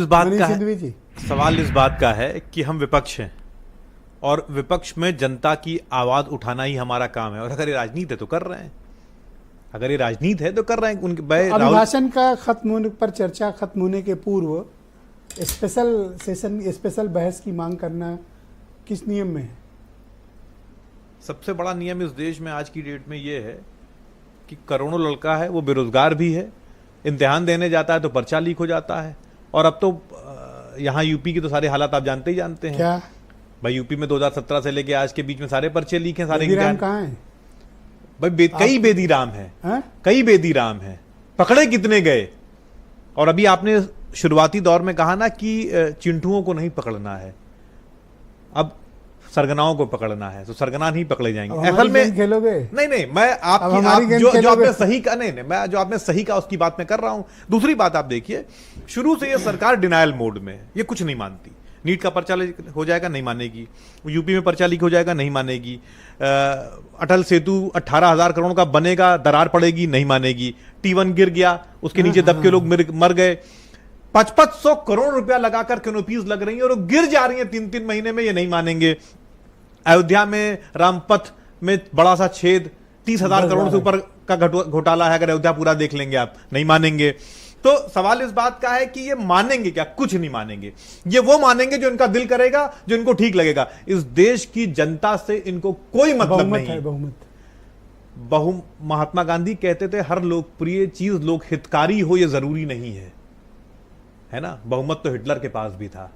इस बात का है, सवाल इस बात का है कि हम विपक्ष हैं और विपक्ष में जनता की आवाज उठाना ही हमारा काम है। और अगर ये राजनीति है तो कर रहे हैं, अगर ये राजनीति है तो कर रहे हैं। उनके अभिभाषण का खत्म होने पर, चर्चा खत्म होने के पूर्व स्पेशल सेशन, स्पेशल बहस की मांग करना किस नियम में है? सबसे बड़ा नियम इस देश में आज की डेट में ये है कि करोड़ों लड़का है, वो बेरोजगार भी है, इम्तिहान देने जाता है तो पर्चा लीक हो जाता है। और अब तो यहाँ यूपी की तो सारे हालात आप जानते ही जानते हैं। क्या भाई यूपी में 2017 से लेके आज के बीच में सारे पर्चे लीक हैं, सारे बेदीराम कहाँ है भाई? कई बेदीराम हैं, कई बेदीराम हैं, पकड़े कितने गए? और अभी आपने शुरुआती दौर में कहा ना कि चिंटुओं को नहीं पकड़ना है, अब सरगनाओं को पकड़ना है, तो सरगना नहीं पकड़े जाएंगे। असल में खेलोगे? नहीं, मैं आपकी जो आपने सही कहा, नहीं, मैं जो आपने सही कहा उसकी बात मैं कर रहा हूं। दूसरी बात आप देखिए, शुरू से ये सरकार डिनायल मोड में है, ये कुछ नहीं मानती। नीट का पर्चा हो जाएगा, नहीं मानेगी। यूपी में पर्चा लीक हो जाएगा, नहीं मानेगी। अटल सेतु 18,000 करोड़ का बनेगा, दरार पड़ेगी, नहीं मानेगी। T1 गिर गया, उसके नीचे दब के लोग मर गए। 500 करोड़ रुपया लगाकर कैनोपीज लग रही है और वो गिर जा रही है 3-3 महीने में, ये नहीं मानेंगे। अयोध्या में रामपथ में बड़ा सा छेद, 30,000 करोड़ से ऊपर का घोटाला है, अगर अयोध्या पूरा देख लेंगे आप, नहीं मानेंगे। तो सवाल इस बात का है कि ये मानेंगे क्या? कुछ नहीं मानेंगे। ये वो मानेंगे जो इनका दिल करेगा, जो इनको ठीक लगेगा। इस देश की जनता से इनको कोई मतलब नहीं है। बहुमत महात्मा गांधी कहते थे, हर लोकप्रिय चीज लोक हितकारी हो ये जरूरी नहीं है ना। बहुमत तो हिटलर के पास भी था,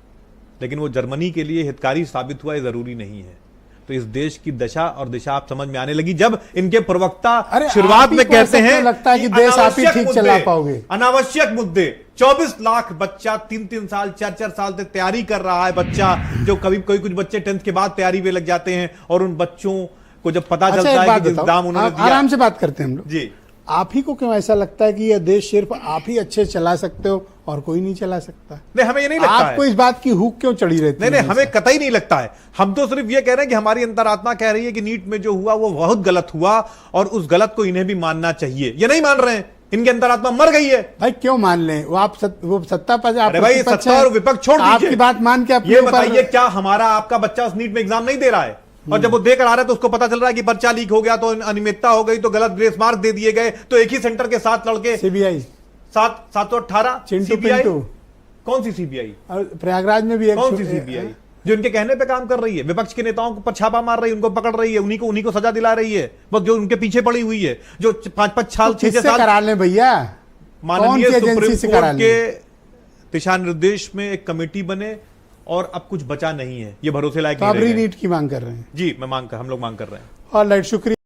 लेकिन वो जर्मनी के लिए हितकारी साबित हुआ, ये जरूरी नहीं है। तो इस देश की दशा और दिशा आप समझ में आने लगी जब इनके प्रवक्ता शुरुआत में कहते हैं लगता है कि देश आप ही ठीक चला पाओगे। अनावश्यक मुद्दे, 24 लाख बच्चा 3-3 साल 4-4 साल तक तैयारी कर रहा है। बच्चा जो कभी कुछ बच्चे 10th के बाद तैयारी में लग जाते हैं, और उन बच्चों को जब पता चलता है कि एग्जाम उन्होंने दिया। आराम से बात करते हैं हम लोग जी। आप ही को क्यों ऐसा लगता है कि यह देश सिर्फ आप ही अच्छे चला सकते हो और कोई नहीं चला सकता? नहीं, हमें ये नहीं लगता आपको है। इस बात की हुक क्यों चढ़ी रहती है? नहीं, हमें कतई नहीं लगता है। हम तो सिर्फ ये कह रहे हैं कि हमारी अंतरात्मा कह रही है कि नीट में जो हुआ वो बहुत गलत हुआ, और उस गलत को इन्हें भी मानना चाहिए। ये नहीं मान रहे हैं, इनकी अंतरात्मा मर गई है। भाई क्यों मान लें? वो आप वो सत्ता पर, अरे भाई सत्ता और विपक्ष छोड़ दीजिए, आपकी बात मान के ये बताइए, क्या हमारा आपका बच्चा उस नीट में एग्जाम नहीं दे रहा है? और जब वो देकर आ रहा है तो उसको पता चल रहा है कि पर्चा लीक हो गया, तो अनियमितता हो गई, तो गलत ग्रेस मार्क दे दिए गए, तो एक ही सेंटर के 7 लड़के, सीबीआई 718 चिंटू। कौन सी सीबीआई? प्रयागराज में भी एक कौन सी सीबीआई जो इनके कहने पे काम कर रही है? विपक्ष के नेताओं पर छापा मार रही है, उनको पकड़ रही है, उन्हीं को सजा दिला रही है, बस जो उनके पीछे पड़ी हुई है, जो 5-5 साल 6 साल करा लें भैया। माननीय सुप्रीम कोर्ट के दिशा निर्देश में एक कमेटी बने, और अब कुछ बचा नहीं है, ये भरोसे लायक नहीं रह गए। नीट की मांग कर रहे हैं। जी, हम लोग मांग कर रहे हैं। ऑलराइट, शुक्रिया।